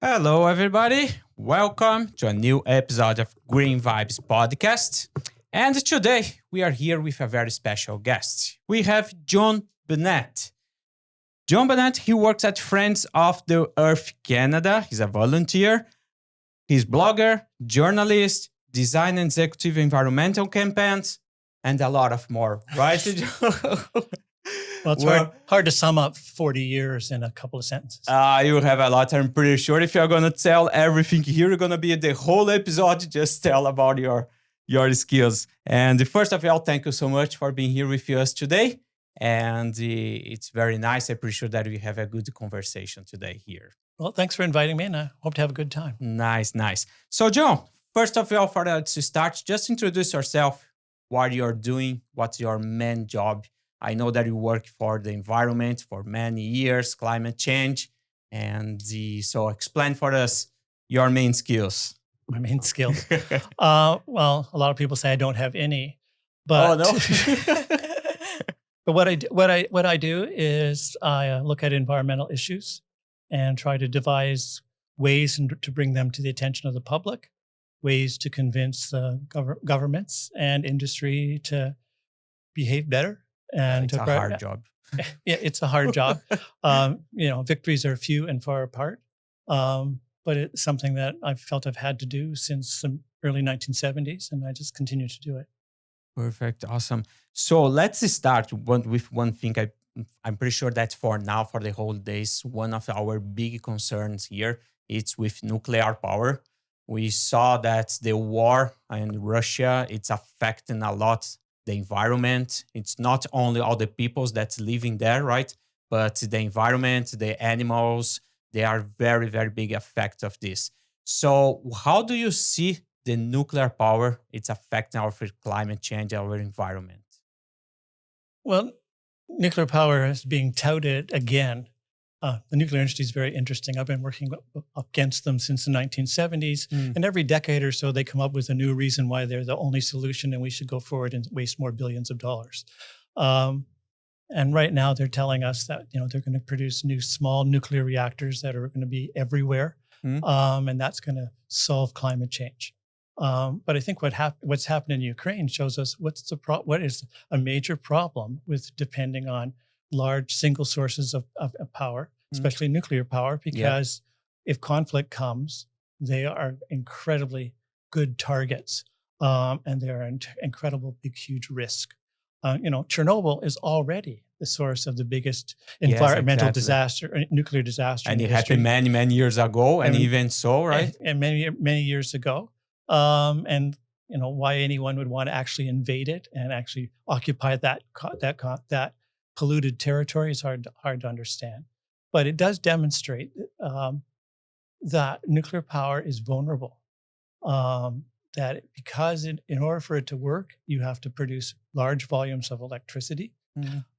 Hello, everybody. Welcome to a new episode of Green Vibes Podcast. And today we are here with a very special guest. We have John Bennett. John Bennett, he works at Friends of the Earth Canada. He's a volunteer. He's blogger, journalist, design and executive environmental campaigns, and a lot of more, right? Well, it's hard to sum up 40 years in a couple of sentences. You have a lot. I'm pretty sure if you're going to tell everything here, you're going to be the whole episode. Just tell about your skills. And first of all, thank you so much for being here with us today. And it's very nice. I'm pretty sure that we have a good conversation today here. Well, thanks for inviting me, and I hope to have a good time. Nice. So, John, first of all, for that to start, just introduce yourself, what you're doing, what's your main job. I know that you work for the environment for many years, climate change. And so explain for us your main skills. My main skills. Well, a lot of people say I don't have any. But, oh, no. But what I do is I look at environmental issues and try to devise ways to bring them to the attention of the public, ways to convince governments and industry to behave better. And it's a hard job. Yeah, it's a hard job. Victories are few and far apart. But it's something that I've felt I've had to do since the early 1970s, and I just continue to do it. Perfect. Awesome. So let's start with one thing. I'm pretty sure that for the whole days, one of our big concerns here is with nuclear power. We saw that the war in Russia, it's affecting a lot the environment. It's not only all the peoples that's living there, right? But the environment, the animals, they are very, very big effect of this. So how do you see the nuclear power, it's affecting our climate change, our environment? Well, nuclear power is being touted again. The nuclear industry is very interesting. I've been working against them since the 1970s. And every decade or so, they come up with a new reason why they're the only solution and we should go forward and waste more billions of dollars. And right now, they're telling us that they're going to produce new small nuclear reactors that are going to be everywhere. And that's going to solve climate change. But I think what's happened in Ukraine shows us what is a major problem with depending on large single sources of power, especially nuclear power, because if conflict comes, they are incredibly good targets, and they're an incredible, big, huge risk. Chernobyl is already the source of the biggest environmental disaster, nuclear disaster. And it happened many, many years ago, and even so, right? And many, many years ago. And why anyone would want to actually invade it and actually occupy that polluted territory is hard to understand. But it does demonstrate that nuclear power is vulnerable. That because in order for it to work, you have to produce large volumes of electricity.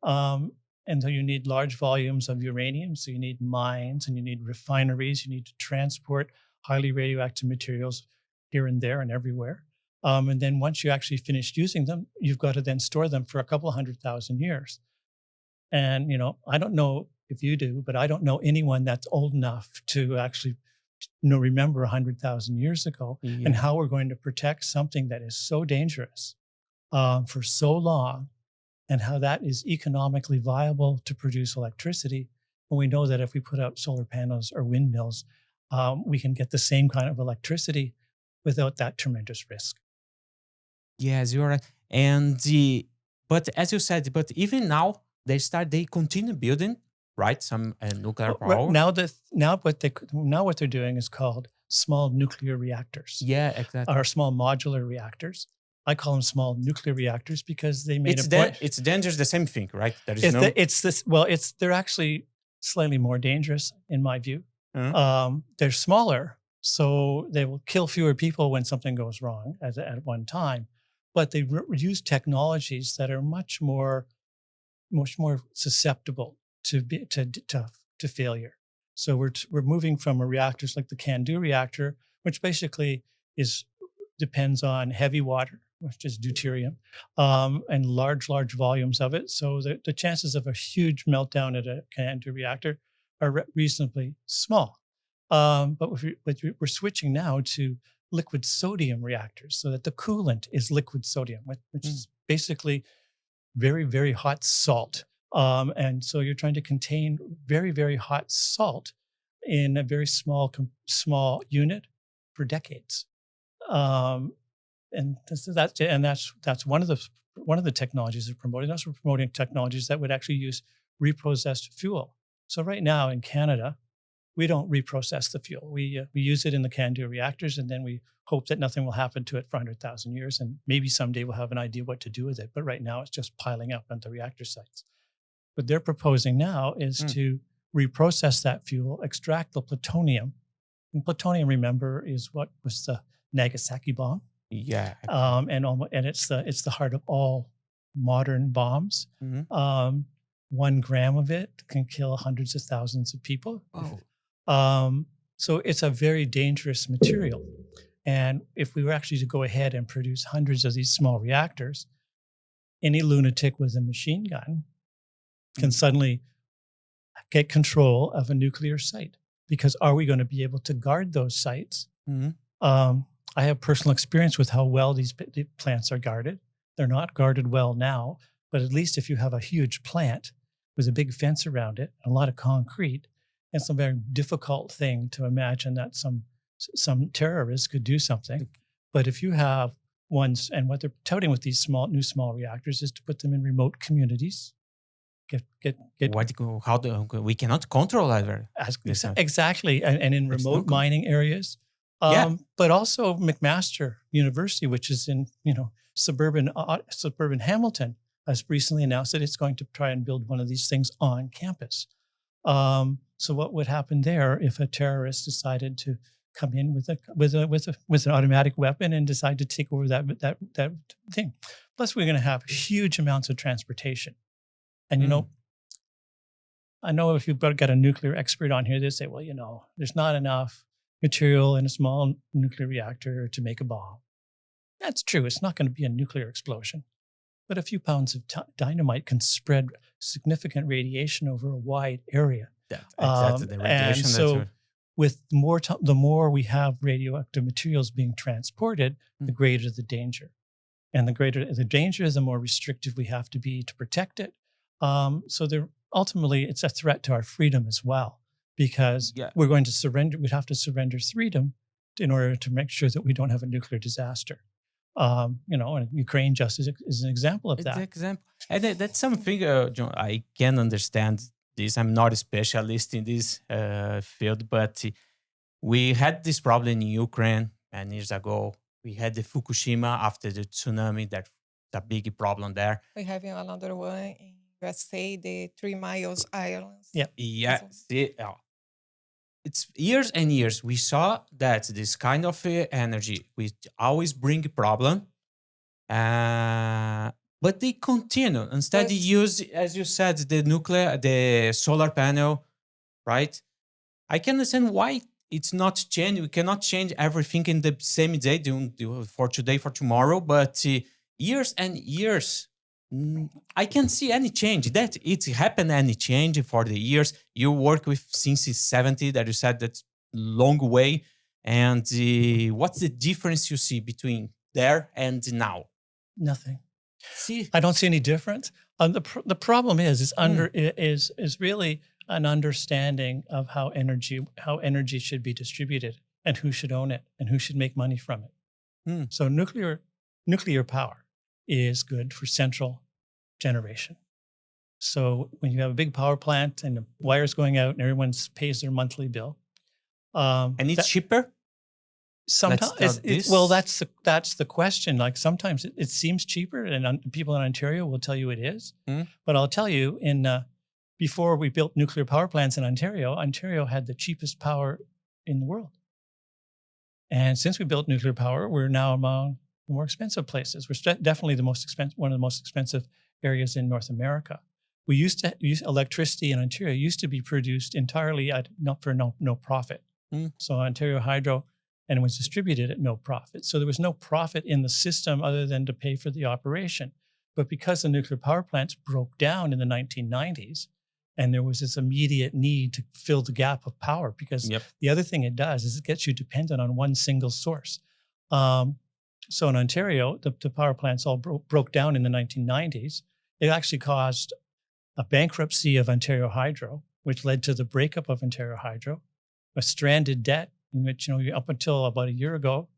And so you need large volumes of uranium. So you need mines and you need refineries. You need to transport highly radioactive materials here and there and everywhere. And then once you actually finish using them, you've got to then store them for a couple 100,000 years. And, I don't know if you do, but I don't know anyone that's old enough to actually remember 100,000 years ago and how we're going to protect something that is so dangerous for so long, and how that is economically viable to produce electricity when we know that if we put out solar panels or windmills, we can get the same kind of electricity without that tremendous risk. Yes, you're right. And but as you said, but even now they continue building, right? Some nuclear power. Now what they're doing is called small nuclear reactors. Yeah, exactly. Or small modular reactors. I call them small nuclear reactors because they made it's dangerous. The same thing, right? They're actually slightly more dangerous in my view. They're smaller, so they will kill fewer people when something goes wrong at one time. But they use technologies that are much more susceptible to failure. So we're moving from reactors like the canoed reactor, which basically depends on heavy water, which is deuterium, and large volumes of it. So the chances of a huge meltdown at a canoed reactor are reasonably small. But we're switching now to liquid sodium reactors, so that the coolant is liquid sodium, which is basically very, very hot salt. And so you're trying to contain very, very hot salt in a very small unit for decades. And that's one of the technologies they're promoting. Also promoting technologies that would actually use reprocessed fuel. So right now in Canada, we don't reprocess the fuel. We use it in the canoed reactors, and then we hope that nothing will happen to it for 100,000 years. And maybe someday we'll have an idea what to do with it. But right now it's just piling up at the reactor sites. What they're proposing now is to reprocess that fuel, extract the plutonium. And plutonium, remember, is what was the Nagasaki bomb. Yeah. And it's the heart of all modern bombs. 1 gram of it can kill hundreds of thousands of people. Oh. So it's a very dangerous material. And if we were actually to go ahead and produce hundreds of these small reactors, any lunatic with a machine gun can suddenly get control of a nuclear site. Because are we going to be able to guard those sites? I have personal experience with how well these plants are guarded. They're not guarded well now, but at least if you have a huge plant with a big fence around it, and a lot of concrete, it's a very difficult thing to imagine that some terrorists could do something. But if you have ones, and what they're touting with these new small reactors is to put them in remote communities. We cannot control that. Exactly, and in remote mining areas. But also McMaster University, which is in suburban Hamilton, has recently announced that it's going to try and build one of these things on campus. So what would happen there if a terrorist decided to come in with an automatic weapon and decide to take over that thing? Plus, we're going to have huge amounts of transportation, and I know if you've got a nuclear expert on here, they say, well, there's not enough material in a small nuclear reactor to make a bomb. That's true. It's not going to be a nuclear explosion. But a few pounds of dynamite can spread significant radiation over a wide area. Exactly. The radiation. And so with the more we have radioactive materials being transported, the greater the danger. And the greater the danger, the more restrictive we have to be to protect it. So ultimately, it's a threat to our freedom as well. Because we're going to surrender, we'd have to surrender freedom in order to make sure that we don't have a nuclear disaster. And Ukraine just is an example of that. Example. And that's something, John, I can understand this. I'm not a specialist in this field, but we had this problem in Ukraine 10 years ago. We had the Fukushima after the tsunami. That's a big problem there. We have another one in USA, the 3 Miles Islands. Yeah. It's years and years. We saw that this kind of energy will always bring a problem, but they continue. Instead, they use, as you said, the solar panel, right? I can understand why it's not changed. We cannot change everything in the same day, for today, for tomorrow, but years and years. I can't see any change. That it's happened any change for the years. You work with since 70, that you said that's long way. And what's the difference you see between there and now? Nothing. See, I don't see any difference. The problem is really an understanding of how energy should be distributed and who should own it and who should make money from it. So nuclear power is good for central generation. So when you have a big power plant and the wires going out and everyone pays their monthly bill, and it's cheaper. Sometimes, that's the question. Like sometimes it seems cheaper, and people in Ontario will tell you it is. But I'll tell you, before we built nuclear power plants in Ontario, Ontario had the cheapest power in the world. And since we built nuclear power, we're now among the more expensive places. We're definitely one of the most expensive areas in North America. We used to use electricity in Ontario used to be produced entirely for no profit. So Ontario Hydro, and it was distributed at no profit. So there was no profit in the system other than to pay for the operation. But because the nuclear power plants broke down in the 1990s And there was this immediate need to fill the gap of power, because the other thing it does is it gets you dependent on one single source. So in Ontario, the power plants all broke down in the 1990s. It actually caused a bankruptcy of Ontario Hydro, which led to the breakup of Ontario Hydro, a stranded debt in which, up until about a year ago,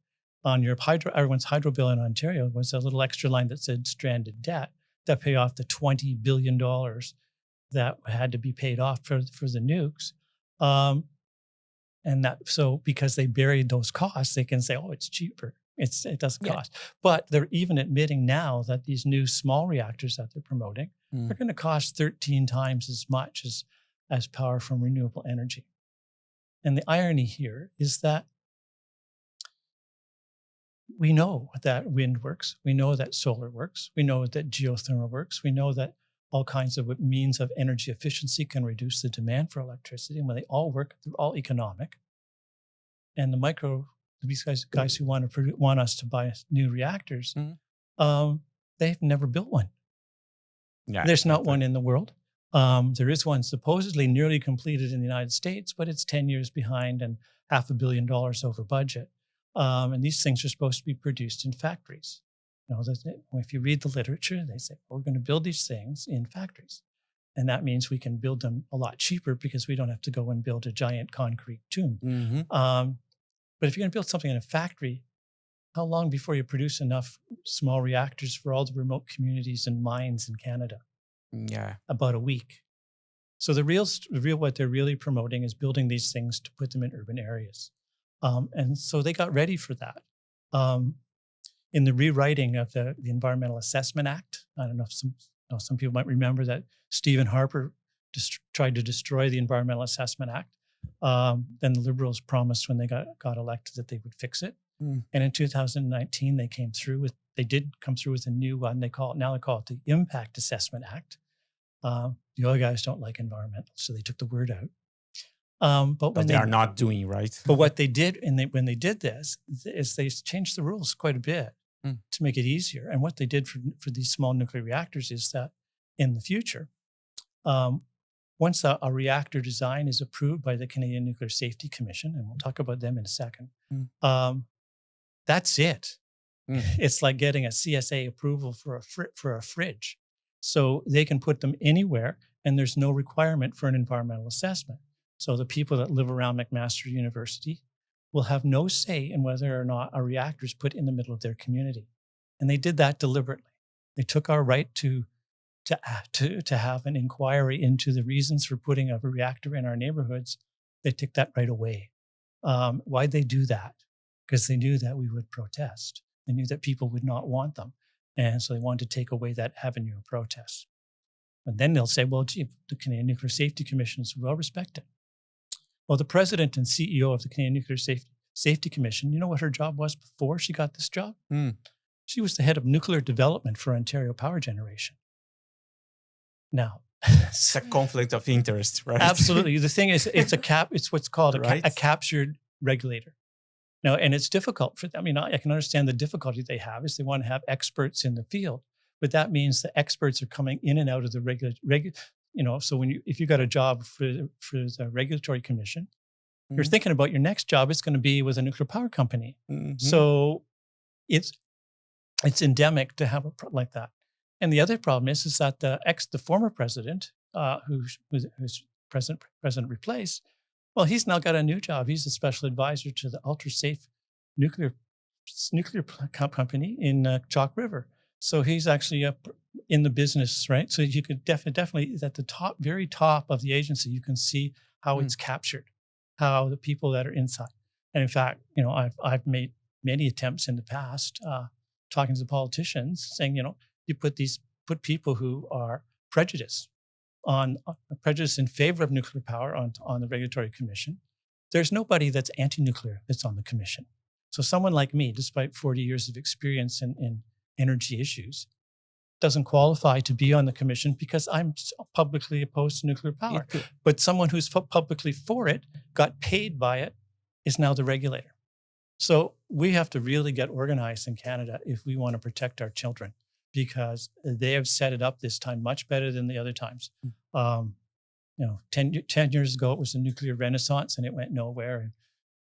on your everyone's hydro bill in Ontario was a little extra line that said stranded debt that pay off the $20 billion that had to be paid off for the nukes. And so because they buried those costs, they can say, oh, it's cheaper. It doesn't cost. But they're even admitting now that these new small reactors that they're promoting are going to cost 13 times as much as power from renewable energy. And the irony here is that we know that wind works. We know that solar works. We know that geothermal works. We know that all kinds of means of energy efficiency can reduce the demand for electricity. And when they all work, they're all economic. And these guys who want us to buy new reactors, they've never built one. Yeah, there's not one in the world. There is one supposedly nearly completed in the United States, but it's 10 years behind and $500 million over budget. And these things are supposed to be produced in factories. If you read the literature, they say, we're going to build these things in factories. And that means we can build them a lot cheaper because we don't have to go and build a giant concrete tomb. But if you're going to build something in a factory, how long before you produce enough small reactors for all the remote communities and mines in Canada? Yeah. About a week. So the real what they're really promoting is building these things to put them in urban areas. And so they got ready for that. In the rewriting of the Environmental Assessment Act, I don't know if some people might remember that Stephen Harper tried to destroy the Environmental Assessment Act. Then the Liberals promised when they got elected that they would fix it. And in 2019, they did come through with a new one. They call it the Impact Assessment Act. The other guys don't like environmental, so they took the word out. But they are not doing right. But what they did, when they did this, is they changed the rules quite a bit to make it easier. And what they did for these small nuclear reactors is that in the future, once a reactor design is approved by the Canadian Nuclear Safety Commission, and we'll talk about them in a second, that's it. It's like getting a CSA approval for a fridge. So they can put them anywhere, and there's no requirement for an environmental assessment. So the people that live around McMaster University will have no say in whether or not a reactor is put in the middle of their community. And they did that deliberately. They took our right to have an inquiry into the reasons for putting a reactor in our neighborhoods. They took that right away. Why'd they do that? Because they knew that we would protest. They knew that people would not want them. And so they wanted to take away that avenue of protest. And then they'll say, well, gee, the Canadian Nuclear Safety Commission is well respected. Well, the president and CEO of the Canadian Nuclear Safety Commission, you know what her job was before she got this job? She was the head of nuclear development for Ontario Power Generation. Now, it's a conflict of interest, right? Absolutely. The thing is, it's what's called a captured regulator. Now, and it's difficult for them. I can understand the difficulty they have is they want to have experts in the field, but that means the experts are coming in and out of the so if you got a job for the regulatory commission, you're thinking about your next job, it's going to be with a nuclear power company. So it's endemic to have a problem like that. And the other problem is that the former president, who's president replaced, well, he's now got a new job. He's a special advisor to the ultra safe nuclear company in Chalk River. So he's actually in the business, right? So you could definitely at the very top of the agency, you can see how it's captured, how the people that are inside. And in fact, I've made many attempts in the past talking to the politicians, saying, you put people who are prejudiced in favor of nuclear power on the regulatory commission. There's nobody that's anti-nuclear that's on the commission. So someone like me, despite 40 years of experience in energy issues, doesn't qualify to be on the commission because I'm publicly opposed to nuclear power. But someone who's publicly for it, got paid by it, is now the regulator. So we have to really get organized in Canada if we want to protect our children, because they have set it up this time much better than the other times. 10 years ago, it was a nuclear renaissance and it went nowhere. And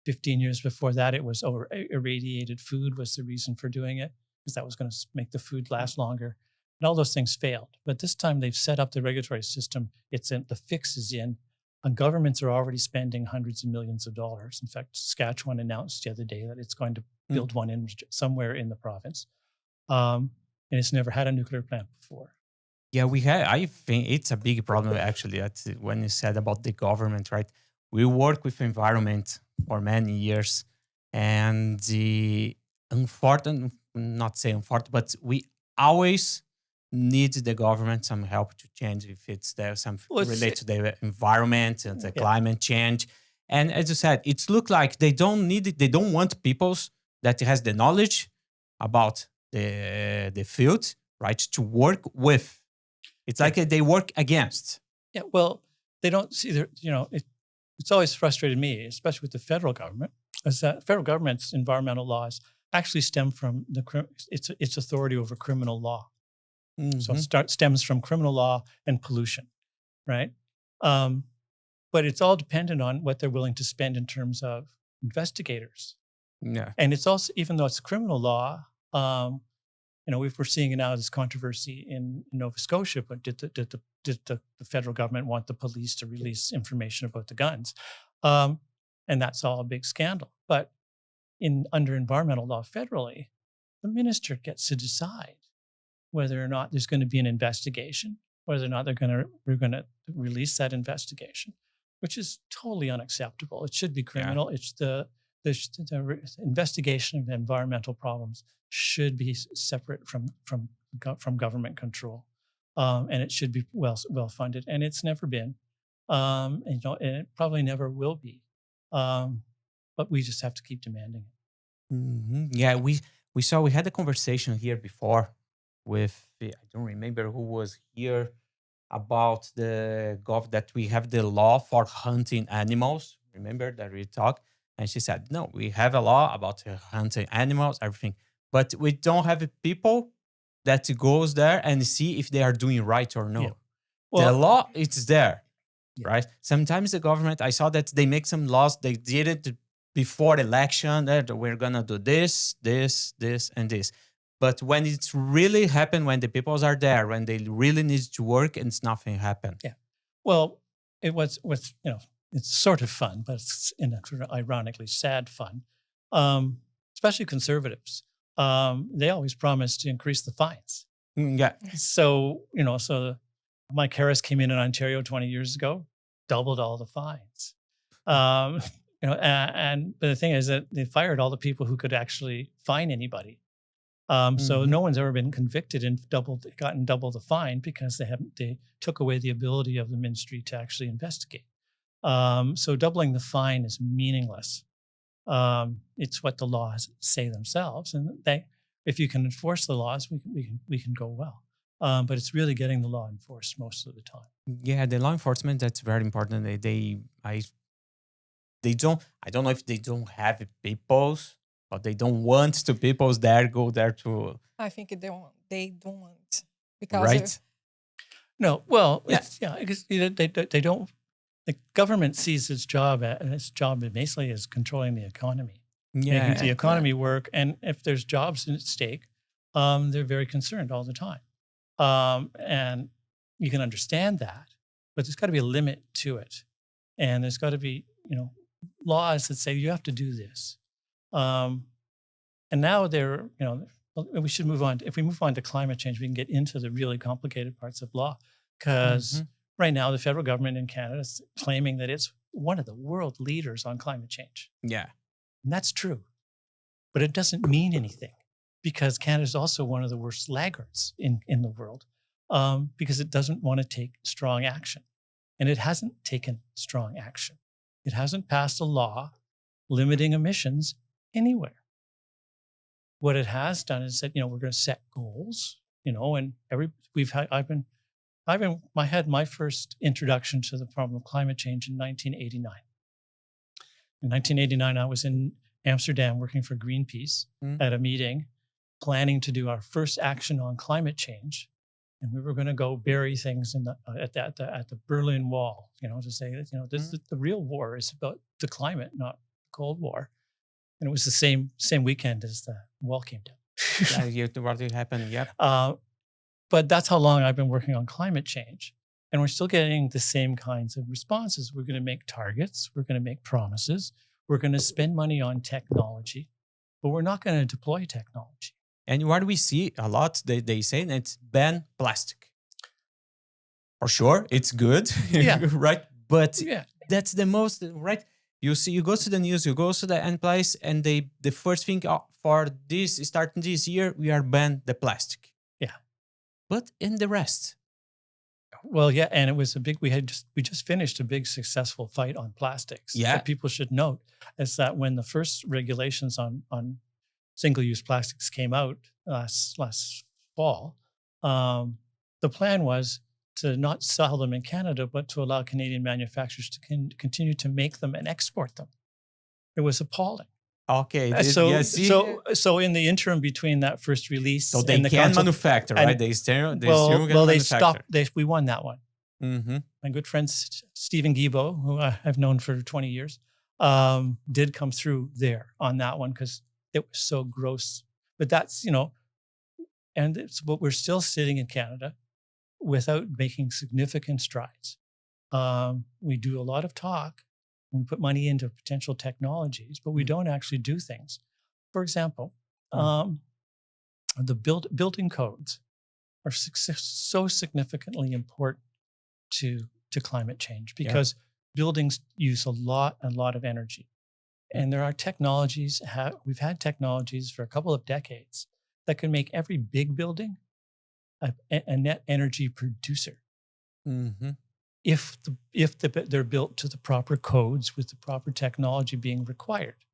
15 years before that, it was irradiated food was the reason for doing it, because that was going to make the food last longer. And all those things failed. But this time they've set up the regulatory system. The fix is in, and governments are already spending hundreds of millions of dollars. In fact, Saskatchewan announced the other day that it's going to build one in somewhere in the province. And it's never had a nuclear plant before. Yeah, I think it's a big problem actually. That's when you said about the government, right? We work with environment for many years, and the unfortunate, not say unfortunate, but we always need the government some help to change if it's there something related to the environment and the climate change. And as you said, it's look like they don't need it. They don't want peoples that has the knowledge about the field, right, to work with. It's like they work against. Yeah, well, they don't see it's always frustrated me, especially with the federal government, is that federal government's environmental laws actually stem from its authority over criminal law. Mm-hmm. So it stems from criminal law and pollution, right? But it's all dependent on what they're willing to spend in terms of investigators. Yeah. And it's also, even though it's criminal law, we're seeing now this controversy in Nova Scotia, but did the federal government want the police to release information about the guns? And that's all a big scandal. But under environmental law federally, the minister gets to decide whether or not there's going to be an investigation, whether or not we're going to release that investigation, which is totally unacceptable. It should be criminal. Yeah. It's the investigation of environmental problems should be separate from government control, and it should be well funded. And it's never been, and it probably never will be. But we just have to keep demanding it. Mm-hmm. Yeah, we had a conversation here before with I don't remember who was here about that we have the law for hunting animals. Remember that we talked, and she said, no, we have a law about hunting animals, everything. But we don't have people that goes there and see if they are doing right or no. Yeah. Well, the law, it's there, right? Sometimes the government, I saw that they make some laws, they did it before election, that we're going to do this, and this. But when it's really happened, when the peoples are there, when they really need to work, and it's nothing happened. Yeah. Well, it was it's sort of fun, but it's in a sort of ironically sad fun, especially conservatives. They always promise to increase the fines. Yeah. So, Mike Harris came in Ontario 20 years ago, doubled all the fines. But the thing is that they fired all the people who could actually fine anybody. So no one's ever been convicted and gotten double the fine because they took away the ability of the ministry to actually investigate. So doubling the fine is meaningless. It's what the laws say themselves, and if you can enforce the laws, we can go well. But it's really getting the law enforced most of the time. Yeah, the law enforcement, that's very important. I don't know if they don't have peoples, but they don't want to peoples go there to. I think they don't want because right. No, well, because they don't. The government sees its job basically as controlling the economy, making the economy work. And if there's jobs at stake, they're very concerned all the time. And you can understand that, but there's got to be a limit to it. And there's got to be, laws that say you have to do this. And now we should move on. If we move on to climate change, we can get into the really complicated parts of law, because right now the federal government in Canada is claiming that it's one of the world leaders on climate change. Yeah. And that's true. But it doesn't mean anything, because Canada is also one of the worst laggards in the world, because it doesn't want to take strong action. And it hasn't taken strong action. It hasn't passed a law limiting emissions anywhere. What it has done is said, we're going to set goals, and I had my first introduction to the problem of climate change in 1989. In 1989, I was in Amsterdam working for Greenpeace at a meeting, planning to do our first action on climate change. and we were going to go bury things in at the Berlin Wall, to say that this the real war is about the climate, not the Cold War. And it was the same weekend as the wall came down. What happened? Yep. But that's how long I've been working on climate change, and we're still getting the same kinds of responses. We're going to make targets, we're going to make promises, we're going to spend money on technology, but we're not going to deploy technology. And what we see a lot, they say it's ban plastic. For sure, it's good, Yeah. right? But Yeah. that's the most, right? You see, you go to the news, you go to the end place, and the first thing for this, starting this year, we are banned the plastic. Yeah. But in the rest. Well, yeah, and it was we just finished a big successful fight on plastics. Yeah. What people should note is that when the first regulations on single-use plastics came out last fall, the plan was to not sell them in Canada, but to allow Canadian manufacturers to continue to make them and export them. It was appalling. Okay. So in the interim between that first release, so they and the can council, manufacture, right? They still can they manufacture. stopped. We won that one. Mm-hmm. My good friend Stephen Guilbeault, who I've known for 20 years, did come through there on that one because it was so gross. But that's, but we're still sitting in Canada without making significant strides. We do a lot of talk. We put money into potential technologies, but we don't actually do things. For example, the building codes are so significantly important to climate change because buildings use a lot of energy. And there are technologies, we've had technologies for a couple of decades that can make every big building a net energy producer. Mm-hmm. If they're built to the proper codes with the proper technology being required.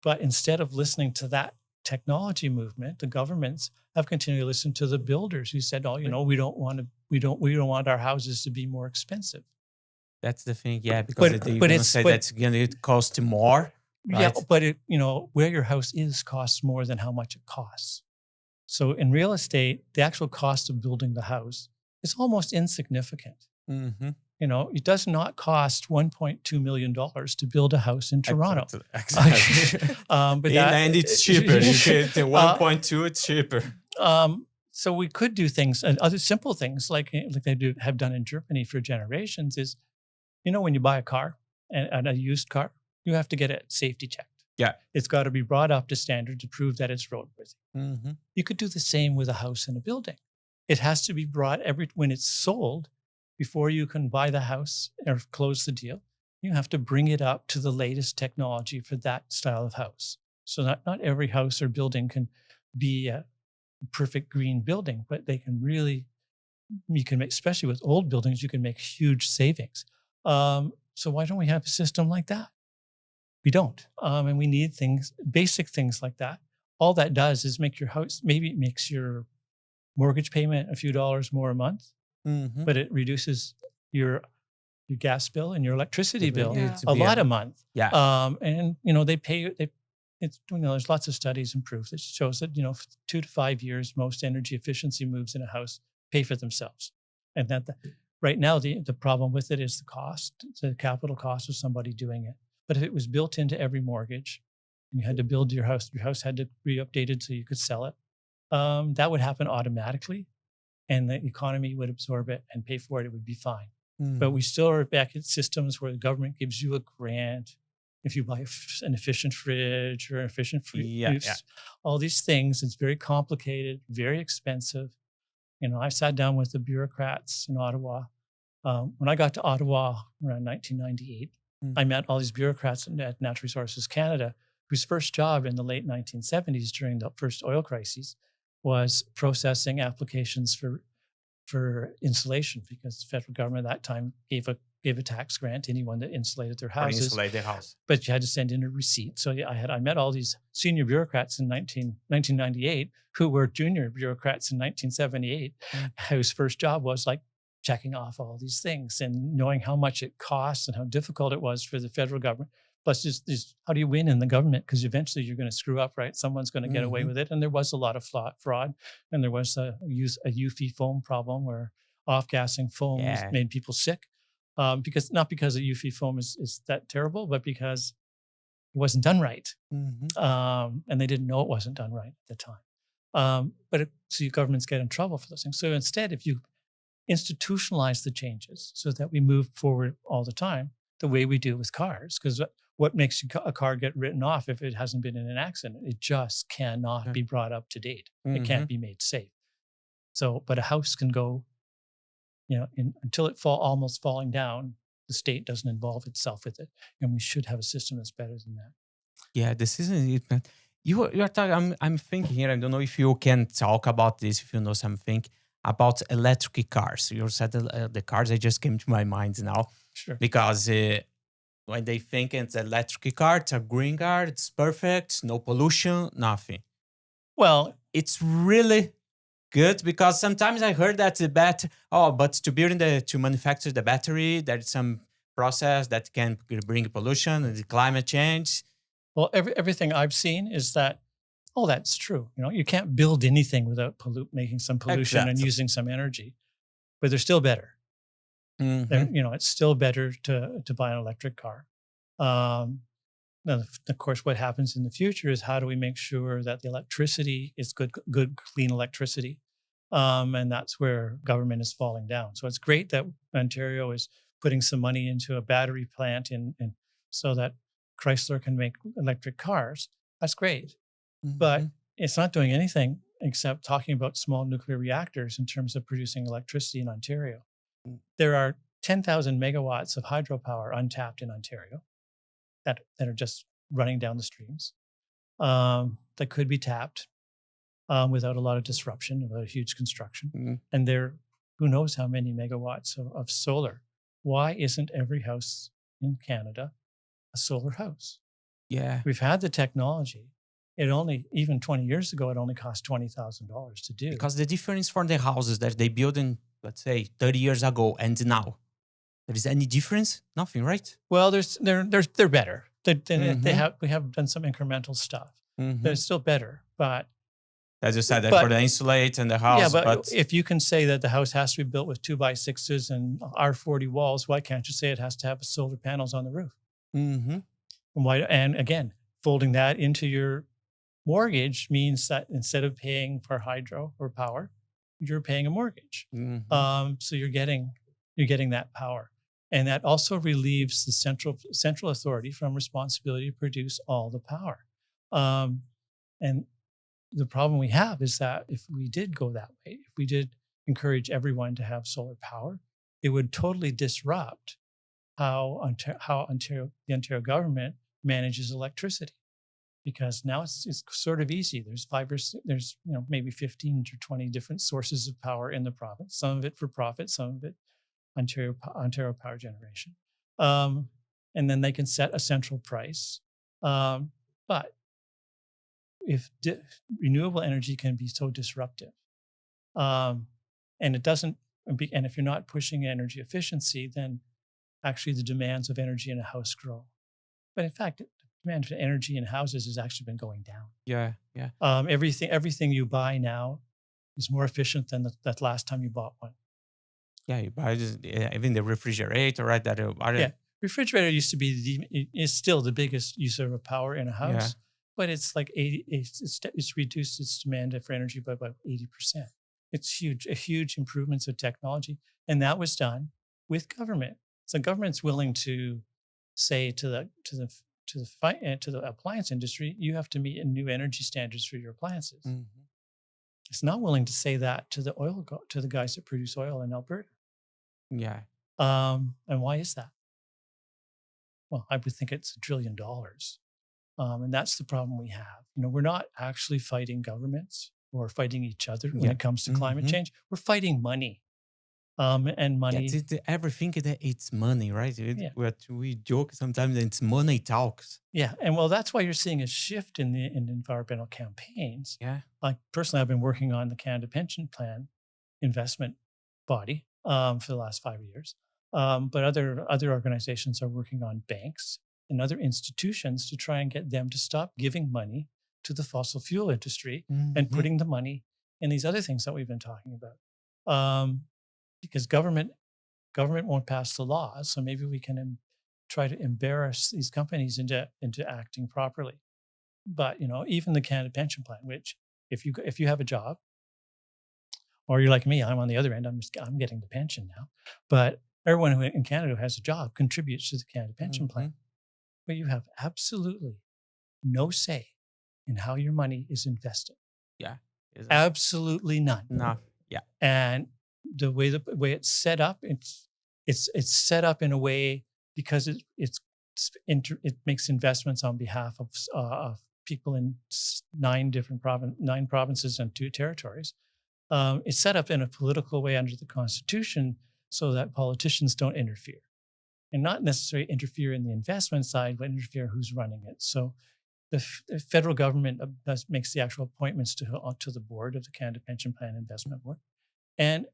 But instead of listening to that technology movement, the governments have continued to listen to the builders who said, we don't want our houses to be more expensive. That's the thing, yeah, because that's going to cost more. Right? Yeah, but where your house is costs more than how much it costs. So in real estate, the actual cost of building the house is almost insignificant. Mm-hmm. It does not cost $1.2 million to build a house in Toronto. Exactly. And it's cheaper. You get 1.2, it's cheaper. So we could do things, other simple things like they have done in Germany for generations is, when you buy a car and a used car, you have to get it safety checked. Yeah. It's got to be brought up to standard to prove that it's roadworthy. Mm-hmm. You could do the same with a house and a building. It has to be brought when it's sold. Before you can buy the house or close the deal, you have to bring it up to the latest technology for that style of house. So not every house or building can be a perfect green building, but they can you can make, especially with old buildings, you can make huge savings. So why don't we have a system like that? We don't. And we need basic things like that. All that does is make your house, maybe it makes your mortgage payment a few dollars more a month. Mm-hmm. But it reduces your gas bill and your electricity bill a lot a month. Yeah. And they pay. There's lots of studies and proof that shows that 2 to 5 years, most energy efficiency moves in a house pay for themselves. And that right now the problem with it is the capital cost of somebody doing it. But if it was built into every mortgage, and you had to build your house had to be updated so you could sell it. That would happen automatically. And the economy would absorb it and pay for it, it would be fine. Mm. But we still are back in systems where the government gives you a grant if you buy an efficient fridge or an efficient all these things. It's very complicated, very expensive. I sat down with the bureaucrats in Ottawa. When I got to Ottawa around 1998, I met all these bureaucrats at Natural Resources Canada, whose first job in the late 1970s during the first oil crises was processing applications for insulation, because the federal government at that time gave a tax grant to anyone that insulated their houses. Insulate their house. But you had to send in a receipt. So I met all these senior bureaucrats in 1998 who were junior bureaucrats in 1978, whose first job was like checking off all these things and knowing how much it costs and how difficult it was for the federal government Plus, just how do you win in the government? Because eventually you're going to screw up, right? Someone's going to get away with it. And there was a lot of fraud, and there was a UFI foam problem where off-gassing foams Yeah. made people sick. Because not because the UFI foam is that terrible, but because it wasn't done right. And they didn't know it wasn't done right at the time. So your governments get in trouble for those things. So instead, if you institutionalize the changes so that we move forward all the time, the way we do with cars, because what makes a car get written off if it hasn't been in an accident? It just cannot be brought up to date. It can't be made safe. So, but a house can go, until it almost falling down. The state doesn't involve itself with it, and we should have a system that's better than that. Yeah, this isn't it, man. You are talking. I'm thinking here. I don't know if you can talk about this. If you know something about electric cars, you said the cars. I just came to my mind now. Sure. Because when they think it's an electric car, it's a green car. It's perfect, no pollution, nothing. Well, it's really good because sometimes I heard that but to manufacture the battery, there's some process that can bring pollution and the climate change. Well, everything I've seen is that, that's true. You can't build anything without making some pollution and using some energy, but they're still better. It's still better to buy an electric car. Now, of course, what happens in the future is how do we make sure that the electricity is good, clean electricity? And that's where government is falling down. So it's great that Ontario is putting some money into a battery plant so that Chrysler can make electric cars. That's great. But it's not doing anything except talking about small nuclear reactors in terms of producing electricity in Ontario. There are 10,000 megawatts of hydropower untapped in Ontario that are just running down the streams that could be tapped without a lot of disruption, without a huge construction. And who knows how many megawatts of solar. Why isn't every house in Canada a solar house? Yeah. We've had the technology. Even 20 years ago, it only cost $20,000 to do. Because the difference for the houses that they built in, let's say, 30 years ago and now, there is any difference? Nothing, right? Well, they're better. We have done some incremental stuff. They're still better, but as you said, for the insulate and the house. Yeah, but if you can say that the house has to be built with 2x6s and R40 walls, why can't you say it has to have solar panels on the roof? And again, folding that into your mortgage means that instead of paying for hydro or power, you're paying a mortgage. So you're getting that power. And that also relieves the central authority from responsibility to produce all the power. And the problem we have is that if we did go that way, if we did encourage everyone to have solar power, it would totally disrupt how the Ontario government manages electricity. Because now it's sort of easy. There's maybe 15 to 20 different sources of power in the province. Some of it for profit, some of it Ontario Power Generation, and then they can set a central price. But if renewable energy can be so disruptive, and if you're not pushing energy efficiency, then actually the demands of energy in a house grow. But in fact, demand for energy in houses has actually been going down. Yeah. Everything you buy now is more efficient than that last time you bought one. Yeah, you buy even the refrigerator, right? Refrigerator is still the biggest user of power in a house, but it's like 80. It's reduced its demand for energy by about 80%. It's huge improvements of technology, and that was done with government. So government's willing to say to the appliance industry, you have to meet new energy standards for your appliances. It's not willing to say that to the guys that produce oil in Alberta. Yeah. And why is that? Well, I would think it's $1 trillion. And that's the problem we have. We're not actually fighting governments or fighting each other when it comes to climate change. We're fighting money. And money. Everything it's money, right? We joke sometimes that it's money talks. Yeah, and that's why you're seeing a shift in environmental campaigns. Yeah. Like personally, I've been working on the Canada Pension Plan investment body for the last 5 years. But other organizations are working on banks and other institutions to try and get them to stop giving money to the fossil fuel industry and putting the money in these other things that we've been talking about. Because government won't pass the laws, so maybe we can try to embarrass these companies into acting properly. But even the Canada Pension Plan, which if you have a job, or you're like me, I'm on the other end, I'm getting the pension now. But everyone who in Canada who has a job contributes to the Canada Pension Plan. But you have absolutely no say in how your money is invested. Yeah. Absolutely none. No. Yeah. And the way it's set up, it's set up in a way because it makes investments on behalf of people in 9 provinces and 2 territories. It's set up in a political way under the Constitution so that politicians don't interfere, and not necessarily interfere in the investment side, but interfere who's running it. So the federal government makes the actual appointments to the board of the Canada Pension Plan Investment Board. And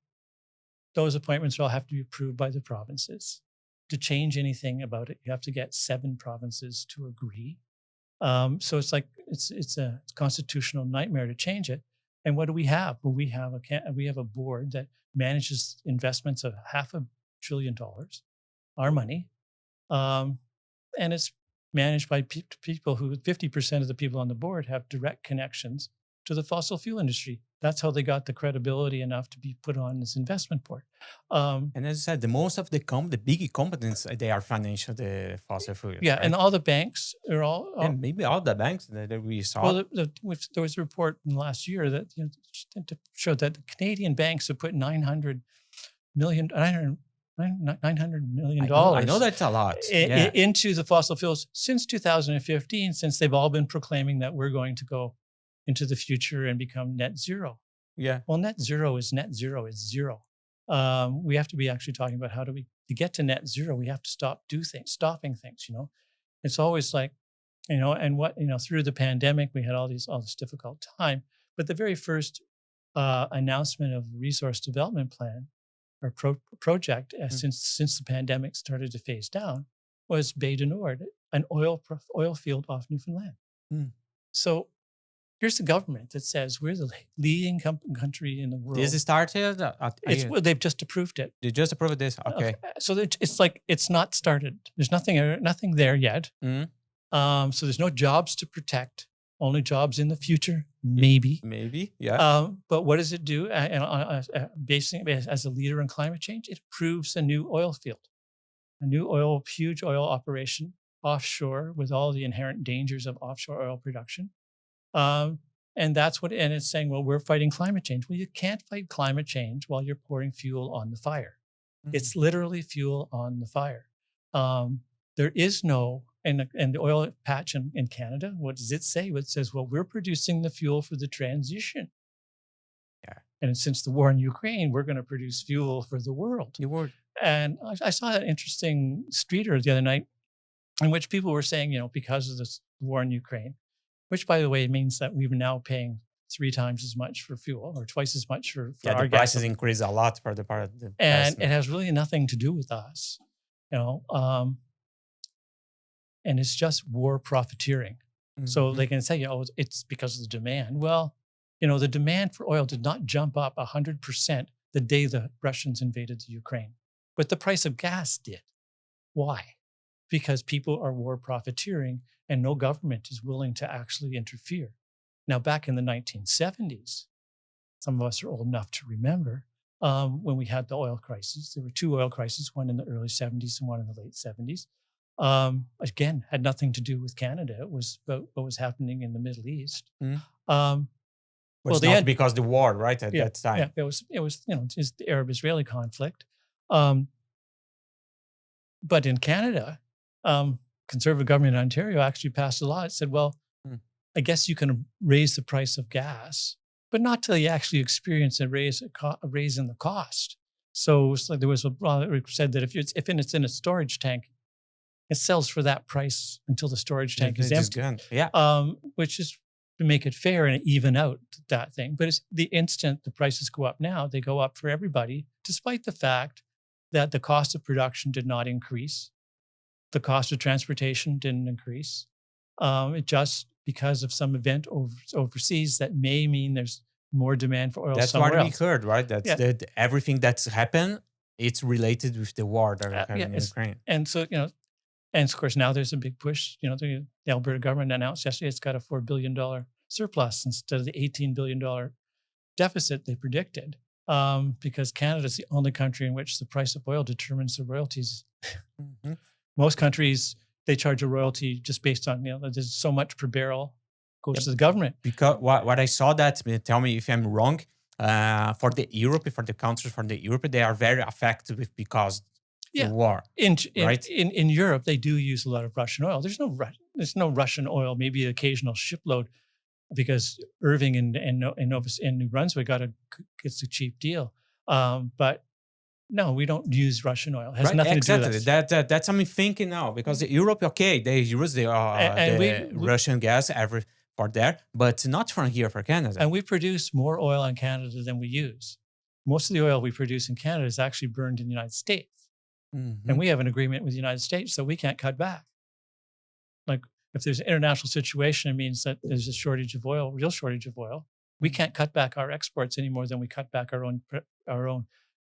those appointments all have to be approved by the provinces. To change anything about it, you have to get 7 provinces to agree. So it's like it's a constitutional nightmare to change it. And what do we have? Well, we have a board that manages investments of $500 billion, our money, and it's managed by people who 50% of the people on the board have direct connections to the fossil fuel industry. That's how they got the credibility enough to be put on this investment board. And as I said, the most of the big companies, they are financial, the fossil fuels. Yeah, right? and all the banks are all. And maybe all the banks that we saw. Well, there was a report in the last year that showed that the Canadian banks have put $900 million I know that's a lot. Into the fossil fuels since 2015, since they've all been proclaiming that we're going to go into the future and become net zero. Yeah. Well, net zero is zero. We have to be actually talking about how do we, to get to net zero, we have to stopping things, It's always like, and what, through the pandemic, we had all this difficult time. But the very first announcement of resource development plan or project since the pandemic started to phase down was Bay du Nord, an oil field off Newfoundland. So here's the government that says we're the leading country in the world. This started? They've just approved it. They just approved this? Okay. So it's like it's not started. There's nothing there yet. So there's no jobs to protect. Only jobs in the future, maybe. Maybe, yeah. But what does it do? Basically, as a leader in climate change, it approves a new oil field, huge oil operation offshore with all the inherent dangers of offshore oil production. And it's saying, well, we're fighting climate change. Well, you can't fight climate change while you're pouring fuel on the fire. It's literally fuel on the fire. There is no, and the oil patch in Canada, what does it say? It says, well, we're producing the fuel for the transition. Yeah. And since the war in Ukraine, we're going to produce fuel for the world. And I saw an interesting streeter the other night in which people were saying, because of this war in Ukraine, which, by the way, means that we're now paying 3 times as much for fuel or twice as much for our the prices increase a lot for the part of the and it has really nothing to do with us, and it's just war profiteering. So they can say, it's because of the demand. Well, the demand for oil did not jump up 100% the day the Russians invaded the Ukraine, but the price of gas did. Why? Because people are war profiteering and no government is willing to actually interfere. Now, back in the 1970s, some of us are old enough to remember when we had the oil crisis. There were 2 oil crises, one in the early 70s and one in the late 70s. Again, had nothing to do with Canada. It was about what was happening in the Middle East. Not because the war, right, at that time. Yeah, it was just the Arab-Israeli conflict. But in Canada, Conservative government in Ontario actually passed a law. It said, well, I guess you can raise the price of gas, but not till you actually experience a raise in the cost. So it's like there was a law that said that if it's in a storage tank, it sells for that price until the storage tank is empty. Which is to make it fair and even out that thing. But it's the instant the prices go up now, they go up for everybody, despite the fact that the cost of production did not increase. The cost of transportation didn't increase. It just because of some event overseas that may mean there's more demand for oil That's somewhere what we else. heard, right? That's Yeah. everything that's happened. It's related with the war that we have in it's- Ukraine. And so, and of course, now there's a big push. The Alberta government announced yesterday it's got a $4 billion surplus instead of the $18 billion deficit they predicted, because Canada is the only country in which the price of oil determines the royalties. Mhm. Most countries, they charge a royalty just based on, there's so much per barrel goes to the government. Because what I saw that, tell me if I'm wrong, for the countries for the Europe, they are very affected with because Yeah. the war. Right. In Europe, they do use a lot of Russian oil. There's no Russian oil, maybe an occasional shipload, because Irving and New Brunswick gets a cheap deal. But no, we don't use Russian oil. It has nothing to do with that. That's what I'm thinking now, because Europe, okay, they use the Russian gas for there, but not from here for Canada. And we produce more oil in Canada than we use. Most of the oil we produce in Canada is actually burned in the United States. Mhm. And we have an agreement with the United States, so we can't cut back. Like if there's an international situation, it means that there's a shortage of oil, real shortage of oil. We can't cut back our exports any more than we cut back our own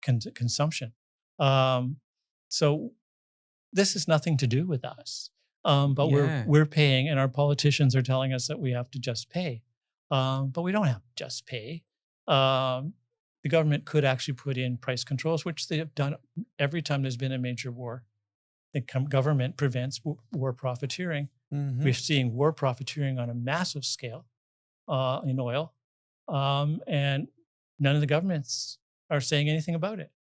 consumption. So this has nothing to do with us. But we're paying, and our politicians are telling us that we have to just pay. But we don't have to just pay. The government could actually put in price controls, which they have done every time there's been a major war. The government prevents war profiteering. Mhm. We're seeing war profiteering on a massive scale in oil, and none of the governments are saying anything about it.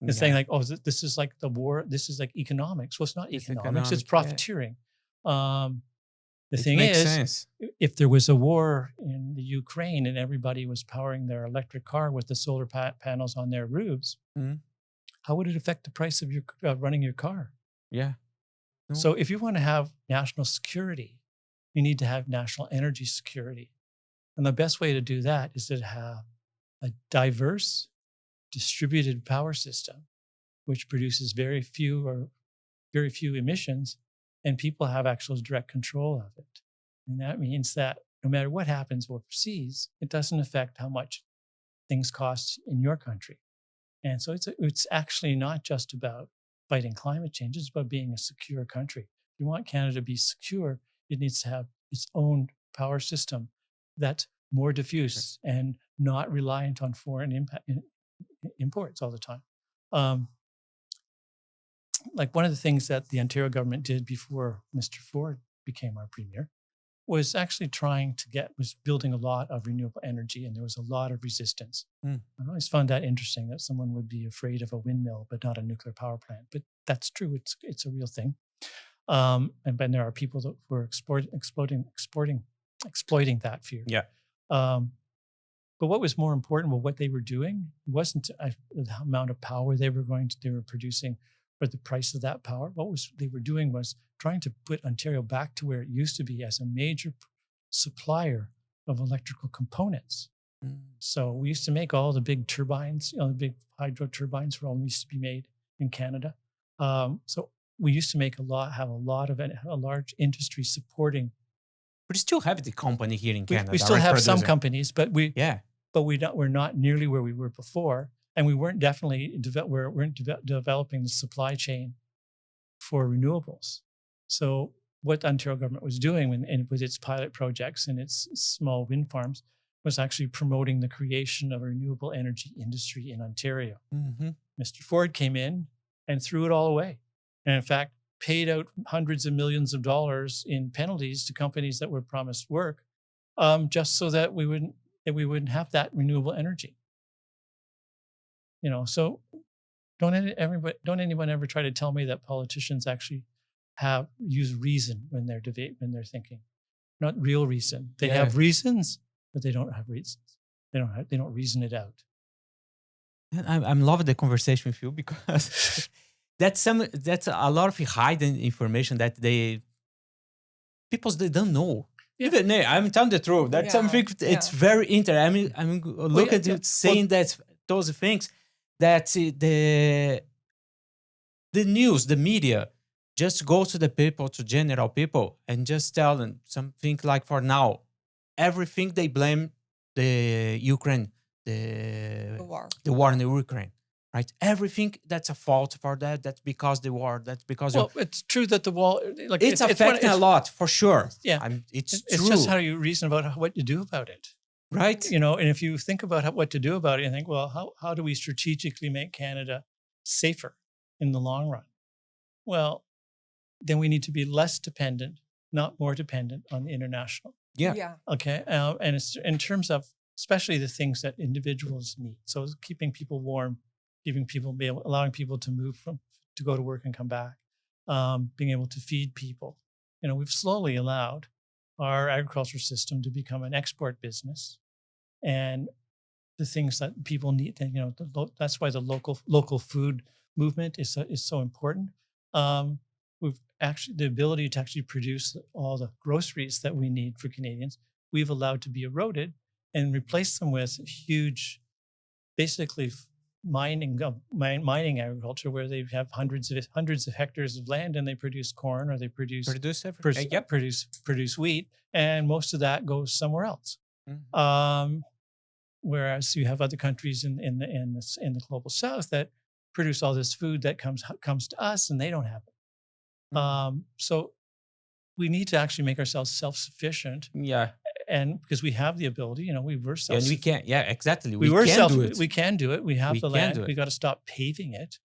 It's saying like, oh, this is like the war. This is like economics. Well, it's not economics. It's profiteering. The thing is, if there was a war in the Ukraine and everybody was powering their electric car with the solar panels on their roofs, how would it affect the price of your running your car? Yeah. No. So if you want to have national security, you need to have national energy security. And the best way to do that is to have a diverse, distributed power system, which produces very few emissions, and people have actual direct control of it. And that means that no matter what happens overseas, it doesn't affect how much things cost in your country. And so it's actually not just about fighting climate change, it's about being a secure country. If you want Canada to be secure, it needs to have its own power system that's more diffuse and not reliant on foreign imports all the time. Like one of the things that the Ontario government did before Mr. Ford became our premier was actually was building a lot of renewable energy, and there was a lot of resistance. I always found that interesting that someone would be afraid of a windmill, but not a nuclear power plant. But that's true. It's a real thing. But there are people that were exploiting that fear. Yeah. But what was more important, what they were doing, wasn't the amount of power they were producing, but the price of that power. What they were doing was trying to put Ontario back to where it used to be as a major supplier of electrical components. So we used to make all the big turbines, the big hydro turbines were all used to be made in Canada. So we used to have a large industry supporting. We still have the company here in Canada. We still have some companies, but we're not nearly where we were before, and we weren't developing the supply chain for renewables. So what the Ontario government was doing with its pilot projects and its small wind farms was actually promoting the creation of a renewable energy industry in Ontario. Mr. Ford came in and threw it all away, and in fact paid out hundreds of millions of dollars in penalties to companies that were promised work, just so that we wouldn't have that renewable energy. So don't anyone ever try to tell me that politicians actually use reason when they're thinking, not real reason. They have reasons, but they don't have reasons. They don't reason it out. I'm loving the conversation with you, because that's a lot of hidden information that they don't know. Even I'm telling the truth. That's something. It's very interesting. I mean, look at you saying that those things that the news, the media, just go to the people, to general people, and just tell them something like, for now, everything they blame the Ukraine, The the war. the war in the Ukraine, right? Everything that's a fault for that. That's because the war. That's because Well, it's true that the wall, like it's affecting a lot for sure. Yeah, it's it's true, just how you reason about what you do about it. right? You know, and if you think about what to do about it, you think, well, how do we strategically make Canada safer in the long run? Well, then we need to be less dependent, not more dependent on the international. Yeah. Yeah. Okay. And it's in terms of especially the things that individuals need. So keeping people warm, allowing people to to go to work and come back, being able to feed people. You know, we've slowly allowed our agriculture system to become an export business, and the things that people need. You know, that's why the local food movement is so important. We've actually the ability to actually produce all the groceries that we need for Canadians. We've allowed to be eroded and replace them with huge, basically mining agriculture, where they have hundreds of hectares of land and they produce corn, or they produce everything. produce wheat, and most of that goes somewhere else. Mhm. Whereas you have other countries in the global south that produce all this food that comes to us, and they don't have it. So we need to actually make ourselves self-sufficient. Yeah. And because we have the ability, you know, we were And we can, yeah, exactly. we can do it. We can do it. We have the can land. do it. We got to stop paving it.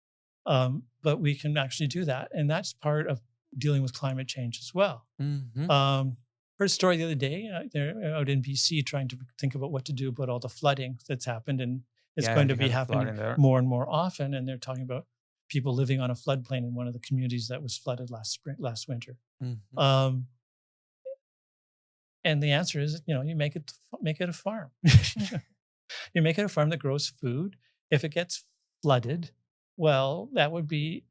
But we can actually do that. And that's part of dealing with climate change as well. Mhm. Heard a story the other day. They're out in BC trying to think about what to do about all the flooding that's happened. And it's Yeah, going to they be have flooding happening there. more and more often. And they're talking about people living on a floodplain in one of the communities that was flooded last winter. Mhm. And the answer is, you know, you make it a farm. You make it a farm that grows food. If it gets flooded, well, that would be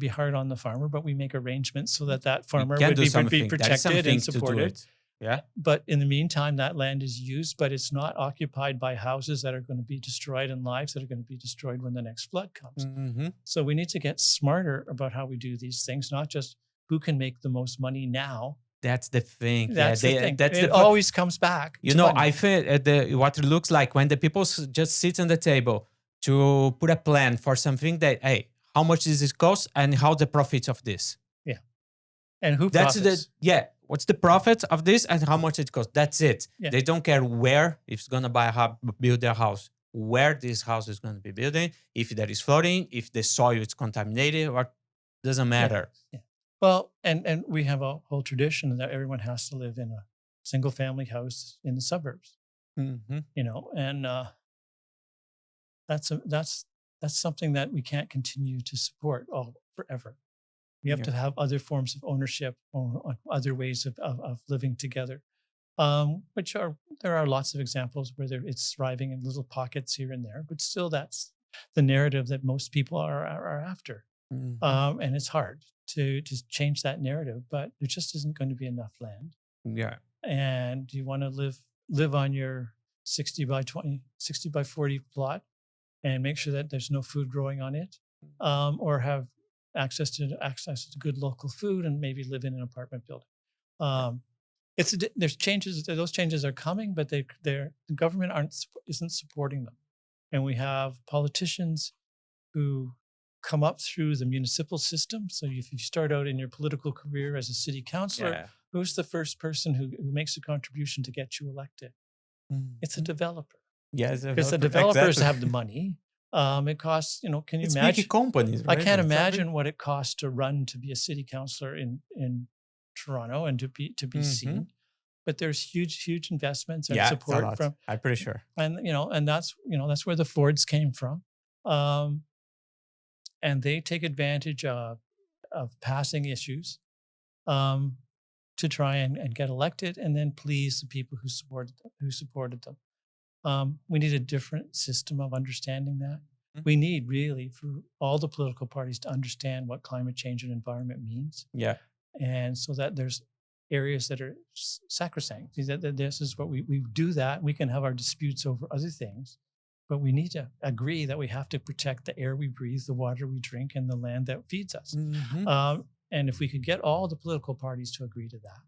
hard on the farmer, but we make arrangements so that farmer can would do be something. There is protected something and to do supported. it. Yeah. But in the meantime, that land is used, but it's not occupied by houses that are going to be destroyed and lives that are going to be destroyed when the next flood comes. Mhm. So we need to get smarter about how we do these things, not just who can make the most money now. That's the thing. That's the thing. That's It the always comes back. You to know, money. I feel what it looks like when the people just sit on the table to put a plan for something that, hey, how much does it cost and how the profits of this? Yeah. And who That's profits? what's the profit of this and how much it costs? That's it. Yeah. They don't care where, if it's going to build their house, where this house is going to be building, if there is flooding, if the soil is contaminated, or doesn't matter. Yeah. Well, and we have a whole tradition that everyone has to live in a single family house in the suburbs, Mhm. you know, and that's something that we can't continue to support forever. We have Yeah. to have other forms of ownership, or other ways of living together, there are lots of examples where it's thriving in little pockets here and there, but still that's the narrative that most people are after. Mhm. And it's hard to change that narrative, but there just isn't going to be enough land. Yeah. And you want to live on your 60 by 40 plot and make sure that there's no food growing on it, or have access to good local food and maybe live in an apartment building. There's changes. Those changes are coming, but the government isn't supporting them, and we have politicians who come up through the municipal system. So if you start out in your political career as a city councillor, Yeah. who's the first person who makes a contribution to get you elected? It's a developer. Yes, Because the developers exactly. have the money. It costs, can you It's imagine? big companies. I Right? can't It's imagine what it costs to run to be a city councillor in Toronto and to be seen. But there's huge investments and it's a support lot. from, I'm pretty sure. and that's where the Fords came from. And they take advantage of passing issues to try and get elected, and then please the people who supported them. We need a different system of understanding that. We need really for all the political parties to understand what climate change and environment means. Yeah. And so that there's areas that are sacrosanct. That this is what we do, that we can have our disputes over other things, but we need to agree that we have to protect the air we breathe, the water we drink, and the land that feeds us. And if we could get all the political parties to agree to that,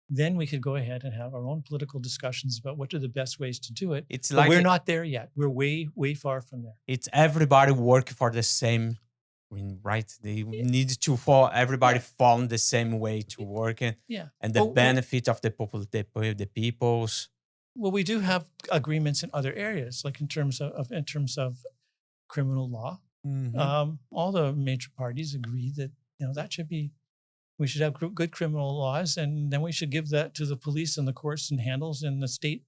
then we could go ahead and have our own political discussions about what are the best ways to do it. It's But like we're not there yet. We're way, way far from there. it's everybody work for the same. I mean, right? They need to fall. Everybody found the same way to work, Yeah. and the Well, benefit of the peoples. Well, we do have agreements in other areas, like in terms of criminal law. All the major parties agree that that should be. We should have good criminal laws, and then we should give that to the police and the courts and handles, and the state,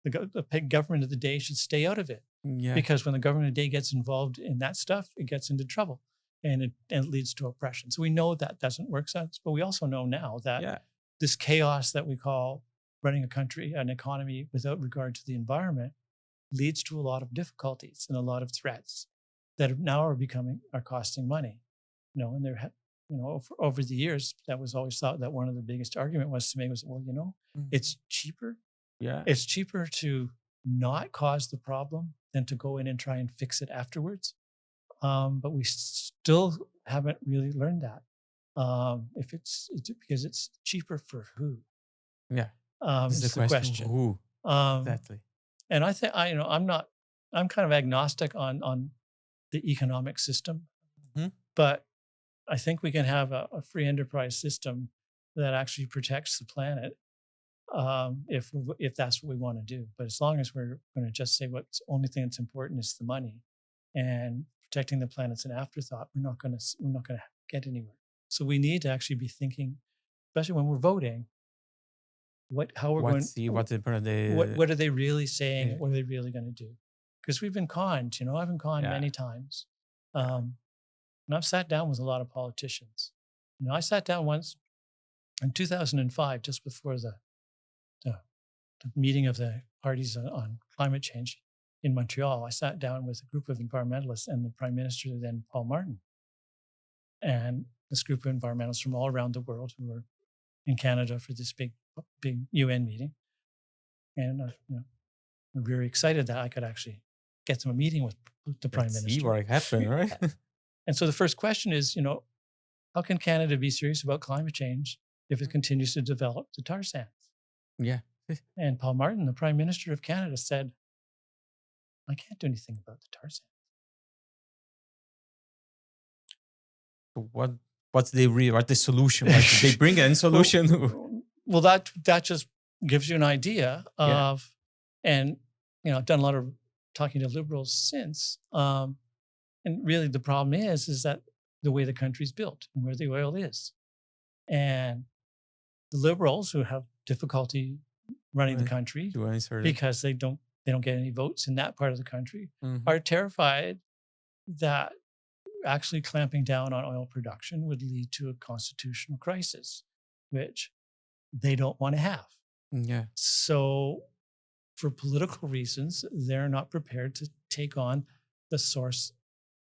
the government of the day should stay out of it. Yeah. Because when the government of the day gets involved in that stuff, it gets into trouble, and it leads to oppression. So we know that doesn't work sense, but we also know now that this chaos that we call running a country, an economy without regard to the environment, leads to a lot of difficulties and a lot of threats that now are costing money. And they're over the years, that was always thought that one of the biggest argument was to make was, well, it's cheaper. Yeah. It's cheaper to not cause the problem than to go in and try and fix it afterwards. But we still haven't really learned that. If it's because it's cheaper for who? Yeah. Is the question. Who? Exactly. And I think I'm kind of agnostic on the economic system, but I think we can have a free enterprise system that actually protects the planet if that's what we want to do. But as long as we're going to just say what's only thing that's important is the money, and protecting the planet's an afterthought, we're not going to get anywhere. So we need to actually be thinking, especially when we're voting, what are they really saying? Yeah. What are they really going to do? Because we've been conned. I've been conned many times. And I've sat down with a lot of politicians. I sat down once in 2005, just before the meeting of the parties on climate change in Montreal. I sat down with a group of environmentalists and the Prime Minister then, Paul Martin, and this group of environmentalists from all around the world who were in Canada for this big UN meeting. And we're very excited that I could actually get them a meeting with the Prime Minister. See what happened, right? And so the first question is, how can Canada be serious about climate change if it continues to develop the tar sands? Yeah. And Paul Martin, the Prime Minister of Canada, said, I can't do anything about the tar sands. What's the solution? Did they bring any solution? Well, that just gives you an idea of, and I've done a lot of talking to liberals since, and really the problem is that the way the country's built and where the oil is, and the liberals who have difficulty running the country because they don't get any votes in that part of the country are terrified that actually clamping down on oil production would lead to a constitutional crisis, which they don't want to have. Yeah. So for political reasons, they're not prepared to take on the source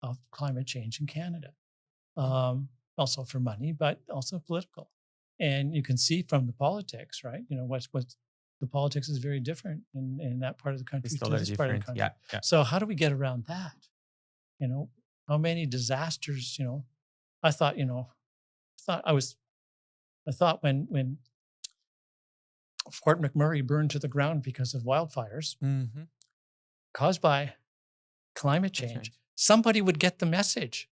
of climate change in Canada. Also for money, but also political. And you can see from the politics, right? What's the politics is very different in that part of the country It's to totally this part of the different. country. Yeah. So how do we get around that? How many disasters, I thought when Fort McMurray burned to the ground because of wildfires caused by climate change, somebody would get the message.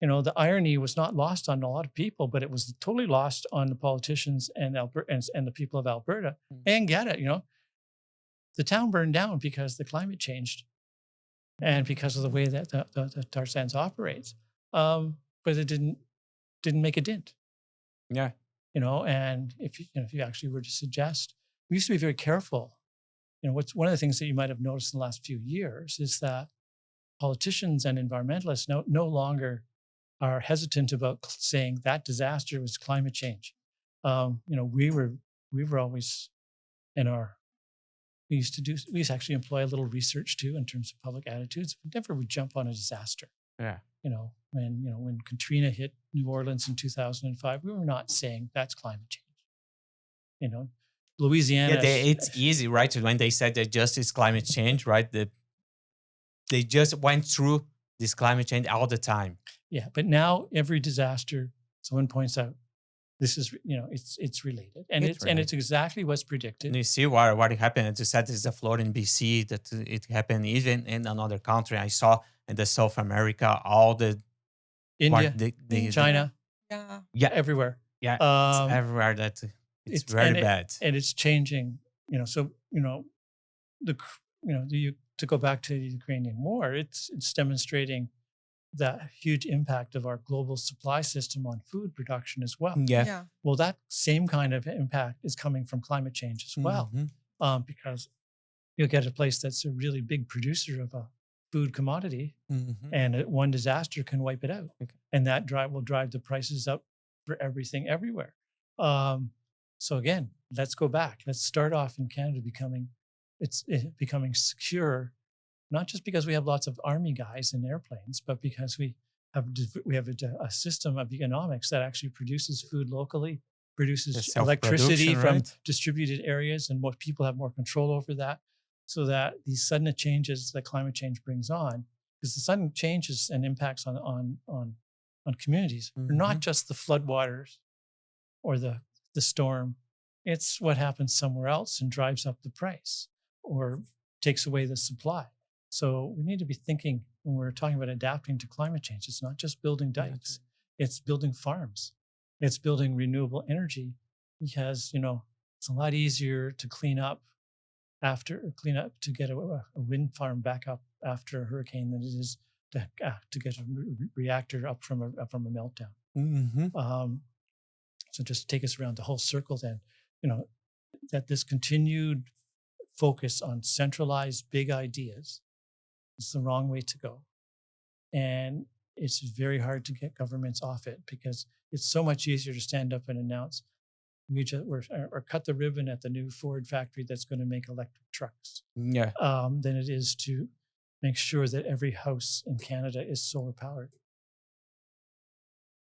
The irony was not lost on a lot of people, but it was totally lost on the politicians and the people of Alberta. And get it, the town burned down because the climate changed and because of the way that the tar sands operates. But it didn't make a dent. Yeah. And if you actually were to suggest, we used to be very careful. What's one of the things that you might have noticed in the last few years is that politicians and environmentalists no longer are hesitant about saying that disaster was climate change. We were always we used to actually employ a little research too in terms of public attitudes. We never would jump on a disaster. Yeah. When Katrina hit New Orleans in 2005, we were not saying that's climate change. Louisiana. Yeah, it's easy, right? When they said that justice climate change, right? They just went through this climate change all the time. Yeah, but now every disaster someone points out this is, it's related, and It's it's exactly what's predicted. And you see what happened. As you said, it's a flood in BC that it happened even in another country. I saw in the South America, all the India, the China, Yeah. yeah, everywhere. yeah, it's Um, everywhere that it's it's very and it, bad. and it's changing. So to go back to the Ukrainian war, it's demonstrating the huge impact of our global supply system on food production as well. Yeah. Yeah. Well, that same kind of impact is coming from climate change as well, Mhm. because you'll get a place that's a really big producer of a food commodity, Mhm. and one disaster can wipe it out, Okay. and that will drive the prices up for everything everywhere. So again, let's go back. Let's start off in Canada becoming secure, not just because we have lots of army guys in airplanes, but because we have a system of economics that actually produces food locally, The produces electricity self-production, from right? distributed areas, and more people have more control over that, so that these sudden changes that climate change brings on, because the sudden changes and impacts on communities are not just the floodwaters or the storm. It's what happens somewhere else and drives up the price or takes away the supply. So we need to be thinking when we're talking about adapting to climate change. It's not just building dikes; it's building farms. It's building renewable energy, because it's a lot easier to clean up to get a wind farm back up after a hurricane than it is to get a reactor up from a meltdown. Mhm. So just take us around the whole circle then, that this continued focus on centralized big ideas is the wrong way to go. And it's very hard to get governments off it, because it's so much easier to stand up and announce or cut the ribbon at the new Ford factory that's going to make electric trucks, Yeah. than it is to make sure that every house in Canada is solar powered.